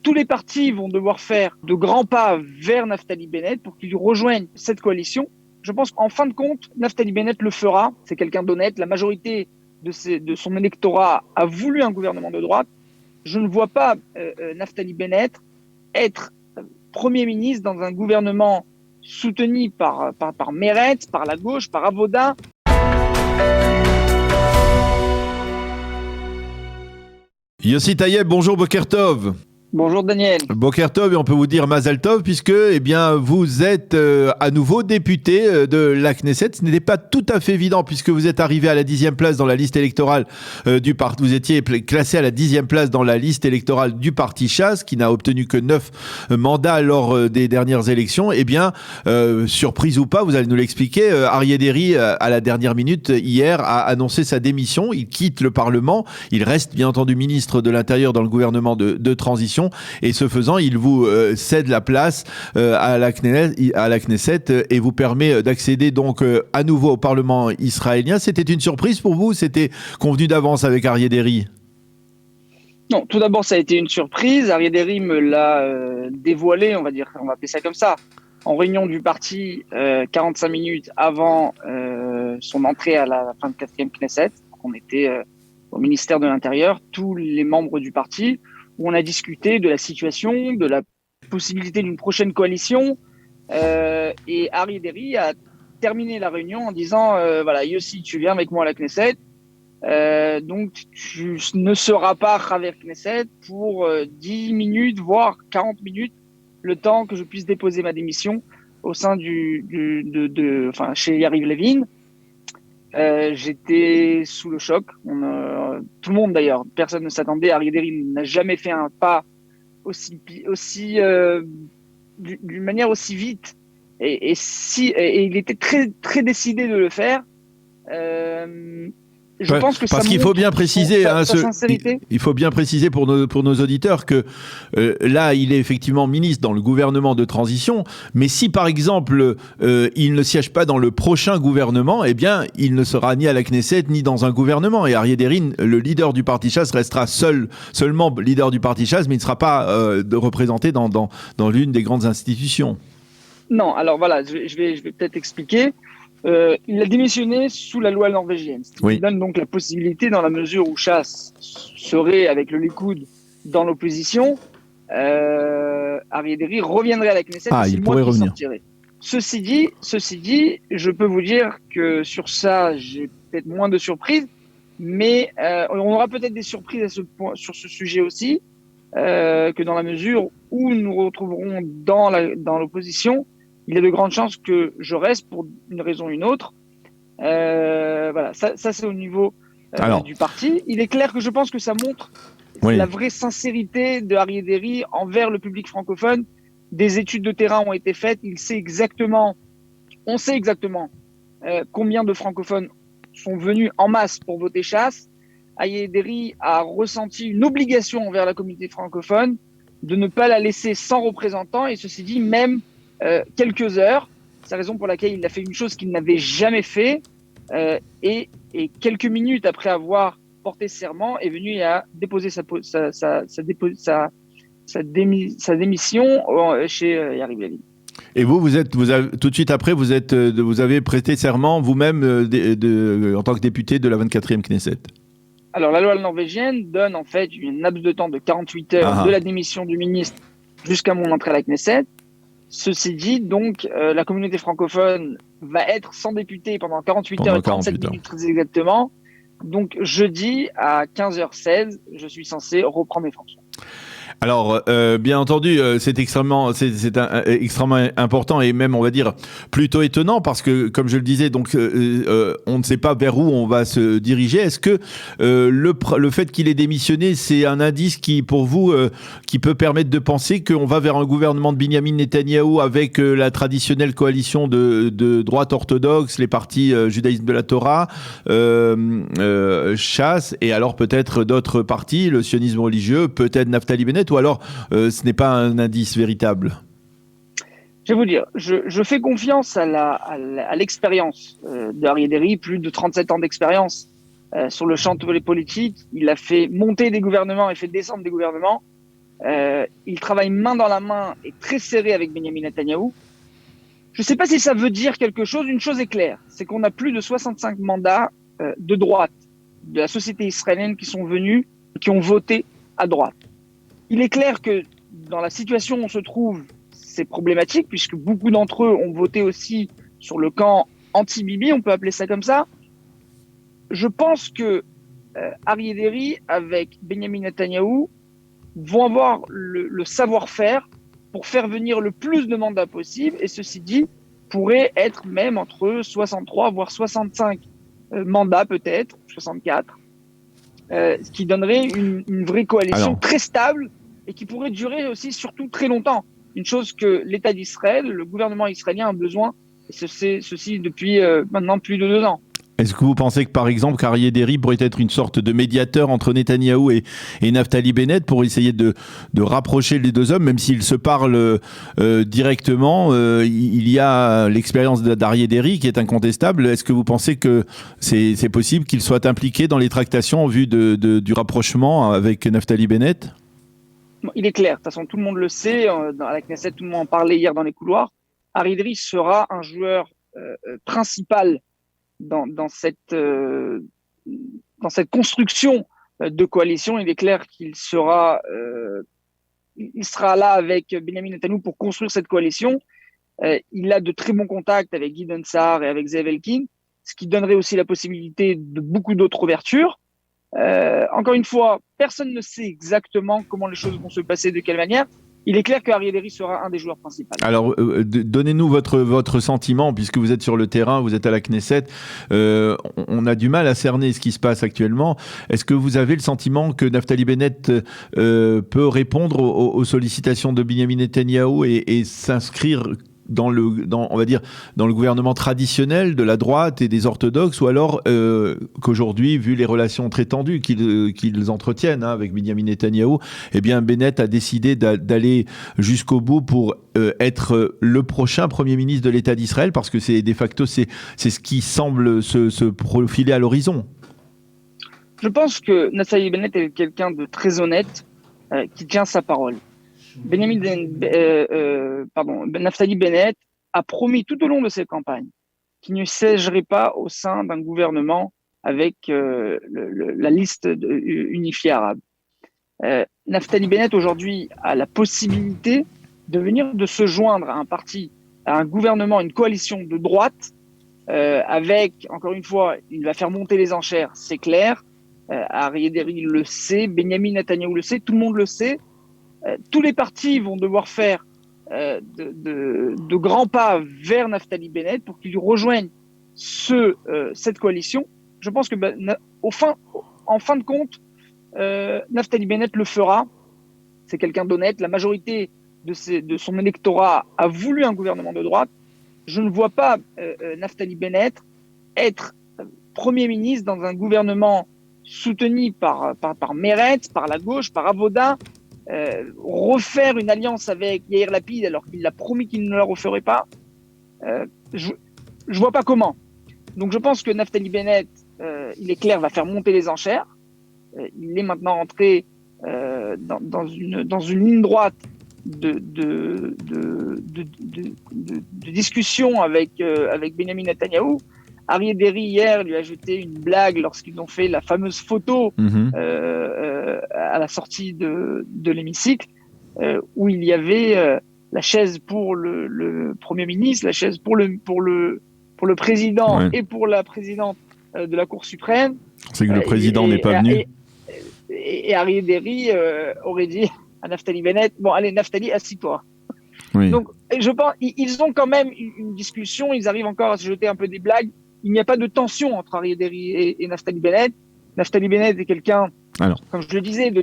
Tous les partis vont devoir faire de grands pas vers Naftali Bennett pour qu'il rejoigne cette coalition. Je pense qu'en fin de compte, Naftali Bennett le fera. C'est quelqu'un d'honnête. La majorité de son électorat a voulu un gouvernement de droite. Je ne vois pas Naftali Bennett être Premier ministre dans un gouvernement soutenu par Meretz, par la gauche, par Avoda. Yossi Tayeb, bonjour Boker Tov. Bonjour Daniel. Boker Tov, et on peut vous dire Mazal Tov, puisque vous êtes à nouveau député de la Knesset. Ce n'était pas tout à fait évident, puisque vous êtes arrivé à la 10e place dans la liste électorale du parti. Vous étiez classé à la 10e place dans la liste électorale du parti Chasse, qui n'a obtenu que 9 mandats lors des dernières élections. Surprise ou pas, vous allez nous l'expliquer, Aryeh Deri, à la dernière minute, hier, a annoncé sa démission. Il quitte le Parlement. Il reste, bien entendu, ministre de l'Intérieur dans le gouvernement de transition. Et ce faisant, il vous cède la place à la Knesset et vous permet d'accéder donc à nouveau au Parlement israélien. C'était une surprise pour vous? C'était convenu d'avance avec Aryeh Deri? Non, tout d'abord, ça a été une surprise. Aryeh Deri me l'a dévoilé, on va appeler ça comme ça, en réunion du parti 45 minutes avant son entrée à la 24e Knesset. On était au ministère de l'Intérieur, tous les membres du parti, où on a discuté de la situation, de la possibilité d'une prochaine coalition. Et Aryeh Deri a terminé la réunion en disant voilà, Yossi, tu viens avec moi à la Knesset. Donc, tu ne seras pas Chaver Knesset pour 10 minutes, voire 40 minutes, le temps que je puisse déposer ma démission au sein chez Yariv Levin. J'étais sous le choc. Tout le monde d'ailleurs, personne ne s'attendait. Aryeh Deri n'a jamais fait un pas d'une manière aussi vite et il était très très décidé de le faire. Je pense que parce qu'il faut bien préciser, il faut bien préciser pour nos auditeurs que là, il est effectivement ministre dans le gouvernement de transition, mais si par exemple il ne siège pas dans le prochain gouvernement, eh bien, il ne sera ni à la Knesset ni dans un gouvernement. Et Aryeh Deri, le leader du parti Chasse, restera seulement leader du parti Chasse, mais il ne sera pas représenté dans l'une des grandes institutions. Non, alors voilà, je vais peut-être expliquer. Il a démissionné sous la loi norvégienne, ce qui donne donc la possibilité, dans la mesure où Chasse serait avec le Likoud dans l'opposition, Aryeh Deri reviendrait à la Knesset. Il pourrait revenir. Sortirait. Ceci dit, je peux vous dire que sur ça, j'ai peut-être moins de surprises, mais on aura peut-être des surprises sur ce sujet aussi, que dans la mesure où nous nous retrouverons dans l'opposition. Il y a de grandes chances que je reste pour une raison ou une autre. Voilà, ça c'est au niveau du parti. Il est clair que je pense que ça montre la vraie sincérité de Aryeh Deri envers le public francophone. Des études de terrain ont été faites. On sait exactement combien de francophones sont venus en masse pour voter Chasse. Aryeh Deri a ressenti une obligation envers la communauté francophone de ne pas la laisser sans représentant. Et ceci dit, même quelques heures, c'est la raison pour laquelle il a fait une chose qu'il n'avait jamais fait, et quelques minutes après avoir porté serment est venu et a déposé sa démission chez Yariv Levin. Et tout de suite après, vous avez prêté serment vous-même en tant que député de la 24e Knesset. Alors la loi norvégienne donne en fait une laps de temps de 48 heures de la démission du ministre jusqu'à mon entrée à la Knesset. Ceci dit, donc, la communauté francophone va être sans député pendant 48 heures et 37 minutes très exactement. Donc, jeudi à 15h16, je suis censé reprendre mes fonctions. Alors, bien entendu, c'est extrêmement important et même, on va dire, plutôt étonnant parce que, comme je le disais, donc, on ne sait pas vers où on va se diriger. Est-ce que le fait qu'il ait démissionné, c'est un indice qui, pour vous, qui peut permettre de penser qu'on va vers un gouvernement de Binyamin Netanyahou avec la traditionnelle coalition de droite orthodoxe, les partis judaïsme de la Torah, Chasse, et alors peut-être d'autres partis, le sionisme religieux, peut-être Naftali Bennett, ou alors ce n'est pas un indice véritable? Je vais vous dire, je fais confiance à l'expérience de Aryeh Deri, plus de 37 ans d'expérience sur le champ politique. Il a fait monter des gouvernements et fait descendre des gouvernements. Il travaille main dans la main et très serré avec Benyamin Netanyahou. Je ne sais pas si ça veut dire quelque chose. Une chose est claire, c'est qu'on a plus de 65 mandats de droite de la société israélienne qui sont venus, qui ont voté à droite. Il est clair que dans la situation où on se trouve, c'est problématique puisque beaucoup d'entre eux ont voté aussi sur le camp anti-Bibi, on peut appeler ça comme ça. Je pense que Aryeh Deri avec Benyamin Netanyahou vont avoir le savoir-faire pour faire venir le plus de mandats possible, et ceci dit, pourrait être même entre 63 voire 65 mandats peut-être, 64, ce qui donnerait une vraie coalition très stable et qui pourrait durer aussi surtout très longtemps. Une chose que l'État d'Israël, le gouvernement israélien a besoin, et ceci depuis maintenant plus de 2 ans. Est-ce que vous pensez que, par exemple, qu'Aryeh Deri pourrait être une sorte de médiateur entre Netanyahou et Naftali Bennett pour essayer de rapprocher les deux hommes, même s'ils se parlent directement il y a l'expérience d'Aryeh Deri qui est incontestable. Est-ce que vous pensez que c'est possible qu'il soit impliqué dans les tractations en vue du rapprochement avec Naftali Bennett ? Il est clair, de toute façon tout le monde le sait, à la Knesset tout le monde en parlait hier dans les couloirs, Aryeh Deri sera un joueur principal dans cette construction de coalition. Il est clair qu'il sera là avec Benyamin Netanyahou pour construire cette coalition. Il a de très bons contacts avec Gideon Sa'ar et avec Zev Elkin, ce qui donnerait aussi la possibilité de beaucoup d'autres ouvertures. Encore une fois, personne ne sait exactement comment les choses vont se passer, de quelle manière. Il est clair qu'Aryeh Deri sera un des joueurs principaux. Alors, donnez-nous votre sentiment, puisque vous êtes sur le terrain, vous êtes à la Knesset. On a du mal à cerner ce qui se passe actuellement. Est-ce que vous avez le sentiment que Naftali Bennett peut répondre aux sollicitations de Benyamin Netanyahou et s'inscrire dans le gouvernement traditionnel de la droite et des orthodoxes, ou alors qu'aujourd'hui, vu les relations très tendues qu'ils entretiennent avec Benyamin Netanyahou, eh bien Bennett a décidé d'aller jusqu'au bout pour être le prochain Premier ministre de l'État d'Israël, parce que c'est de facto c'est ce qui semble se profiler à l'horizon. Je pense que Naftali Bennett est quelqu'un de très honnête, qui tient sa parole. Naftali Bennett a promis tout au long de cette campagne qu'il ne siégerait pas au sein d'un gouvernement avec la liste unifiée arabe. Naftali Bennett aujourd'hui a la possibilité de se joindre à un parti, à un gouvernement, une coalition de droite, avec, encore une fois, il va faire monter les enchères, c'est clair. Aryeh Deri le sait, Benyamin Netanyahou le sait, tout le monde le sait. Tous les partis vont devoir faire de grands pas vers Naftali Bennett pour qu'il rejoigne cette coalition. Je pense que en fin de compte, Naftali Bennett le fera. C'est quelqu'un d'honnête. La majorité de son électorat a voulu un gouvernement de droite. Je ne vois pas Naftali Bennett être Premier ministre dans un gouvernement soutenu par Meretz, par la gauche, par Avoda, refaire une alliance avec Yair Lapid alors qu'il a promis qu'il ne la referait pas. Je vois pas comment. Donc je pense que Naftali Bennett, il est clair, va faire monter les enchères. Il est maintenant entré dans une ligne droite de discussion avec Benyamin Netanyahou. Aryeh Deri hier lui a jeté une blague lorsqu'ils ont fait la fameuse photo à la sortie de l'hémicycle, où il y avait la chaise pour le Premier ministre, la chaise pour le président et pour la présidente de la Cour suprême. C'est que le président n'est pas venu. Et Aryeh Deri aurait dit à Naftali Bennett, bon allez Naftali, assis-toi. Oui. Donc je pense ils ont quand même une discussion, ils arrivent encore à se jeter un peu des blagues. Il n'y a pas de tension entre Aryeh Deri et Naftali Bennett. Naftali Bennett est quelqu'un, comme je le disais, de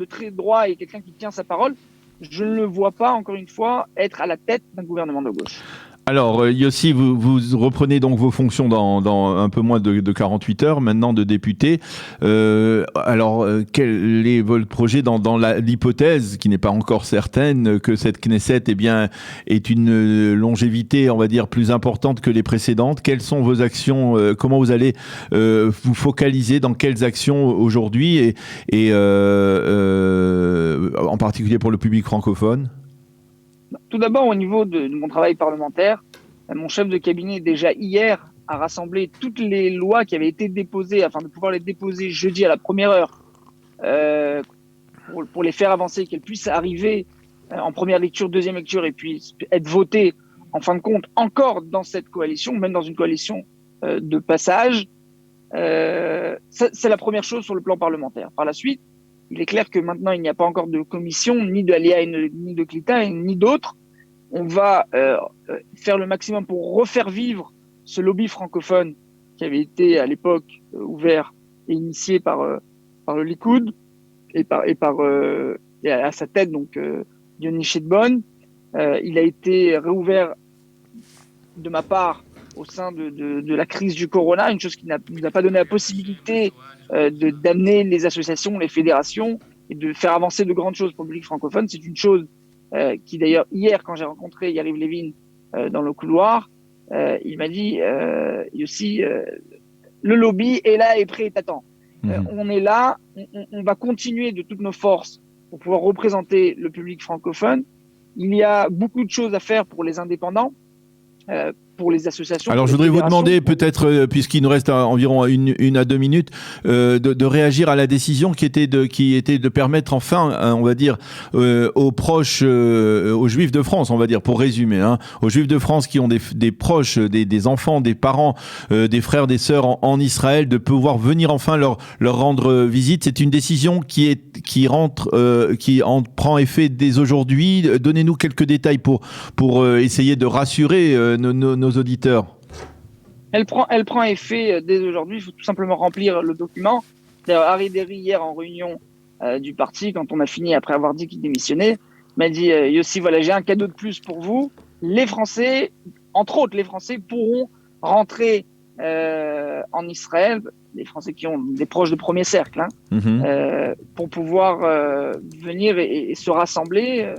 très droit et quelqu'un qui tient sa parole. Je ne le vois pas, encore une fois, être à la tête d'un gouvernement de gauche. Alors, Yossi, vous reprenez donc vos fonctions dans un peu moins de 48 heures maintenant de député. Alors, quel est votre projet dans l'hypothèse, qui n'est pas encore certaine, que cette Knesset est une longévité, on va dire, plus importante que les précédentes? Quelles sont vos actions? Comment vous allez vous focaliser dans quelles actions aujourd'hui et en particulier pour le public francophone? Tout d'abord, au niveau de mon travail parlementaire, mon chef de cabinet, déjà hier, a rassemblé toutes les lois qui avaient été déposées afin de pouvoir les déposer jeudi à la première heure pour les faire avancer, qu'elles puissent arriver en première lecture, deuxième lecture et puis être votées en fin de compte encore dans cette coalition, même dans une coalition de passage. C'est la première chose sur le plan parlementaire. Par la suite, il est clair que maintenant, il n'y a pas encore de commission, ni de Alia, ni de Klita, ni d'autres. On va faire le maximum pour refaire vivre ce lobby francophone qui avait été à l'époque ouvert et initié par le Likoud et à sa tête, donc Yoni Shedbon. Il a été réouvert de ma part au sein de la crise du corona, une chose qui nous a pas donné la possibilité d'amener les associations, les fédérations et de faire avancer de grandes choses pour le public francophone. C'est une chose qui d'ailleurs hier, quand j'ai rencontré Yariv Levin dans le couloir, il m'a dit aussi le lobby est là et prêt et t'attend. On est là, on va continuer de toutes nos forces pour pouvoir représenter le public francophone. Il y a beaucoup de choses à faire pour les indépendants. Pour les associations. Alors je voudrais vous demander peut-être, puisqu'il nous reste environ une à 2 minutes, de réagir à la décision qui était de permettre enfin, on va dire, aux proches, aux Juifs de France, on va dire, pour résumer, aux Juifs de France qui ont des proches, des enfants, des parents, des frères, des sœurs en Israël, de pouvoir venir enfin leur rendre visite. C'est une décision qui en prend effet dès aujourd'hui. Donnez-nous quelques détails pour essayer de rassurer nos auditeurs. Elle prend effet dès aujourd'hui. Il faut tout simplement remplir le document. D'ailleurs, Harry Derry, hier en réunion du parti, quand on a fini après avoir dit qu'il démissionnait, m'a dit Yossi, voilà, j'ai un cadeau de plus pour vous. Les Français, entre autres les Français, pourront rentrer en Israël, les Français qui ont des proches de premier cercle, pour pouvoir venir et se rassembler.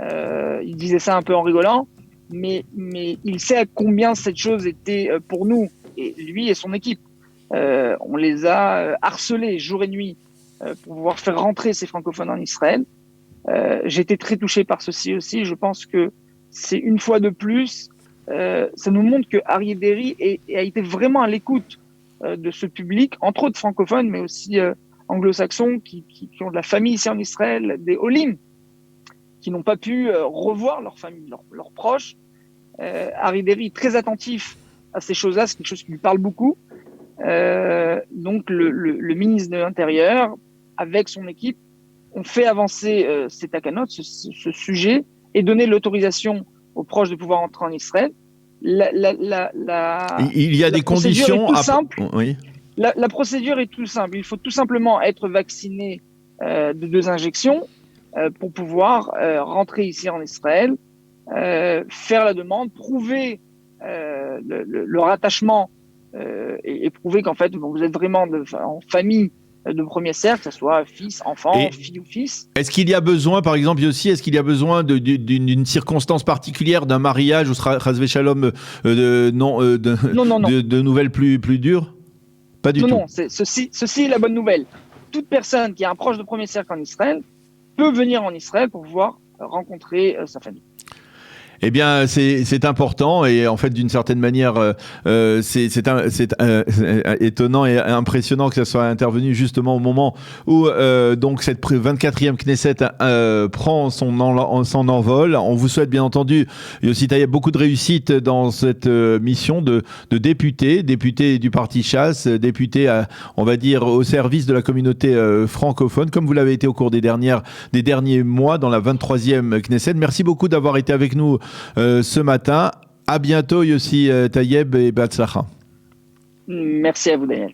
Il disait ça un peu en rigolant. Mais il sait à combien cette chose était pour nous, et lui et son équipe. On les a harcelés jour et nuit pour pouvoir faire rentrer ces francophones en Israël. J'ai été très touché par ceci aussi. Je pense que c'est une fois de plus, ça nous montre que Harry Derry a été vraiment à l'écoute de ce public, entre autres francophones, mais aussi anglo-saxons qui ont de la famille ici en Israël, des Olim, qui n'ont pas pu revoir leur famille, leurs proches. Harry Derry est très attentif à ces choses-là, c'est quelque chose qui lui parle beaucoup. Donc le ministre de l'Intérieur, avec son équipe, ont fait avancer ces takanotes, ce sujet, et donné l'autorisation aux proches de pouvoir entrer en Israël. Il y a des conditions. Simple. Oui. La procédure est tout simple. Il faut tout simplement être vacciné de 2 injections pour pouvoir rentrer ici en Israël, faire la demande, prouver le rattachement et prouver qu'en fait vous êtes vraiment en famille de premier cercle, que ce soit fils, enfant, fille ou fils. Est-ce qu'il y a besoin, par exemple, aussi, d'une circonstance particulière, d'un mariage ou chas v'shalom de nouvelles plus dures? Pas du tout. Non, ceci est la bonne nouvelle. Toute personne qui a un proche de premier cercle en Israël peut venir en Israël pour pouvoir rencontrer sa famille. Eh bien, c'est important et en fait, d'une certaine manière, c'est étonnant et impressionnant que ça soit intervenu justement au moment où donc cette 24e Knesset prend son envol. On vous souhaite bien entendu, Yossi Taïeb, beaucoup de réussite dans cette mission de député du parti Chasse, député, on va dire, au service de la communauté francophone, comme vous l'avez été au cours des derniers mois dans la 23e Knesset. Merci beaucoup d'avoir été avec nous ce matin. À bientôt, Yossi Taïeb, et Batzlacha. Merci à vous, Daniel.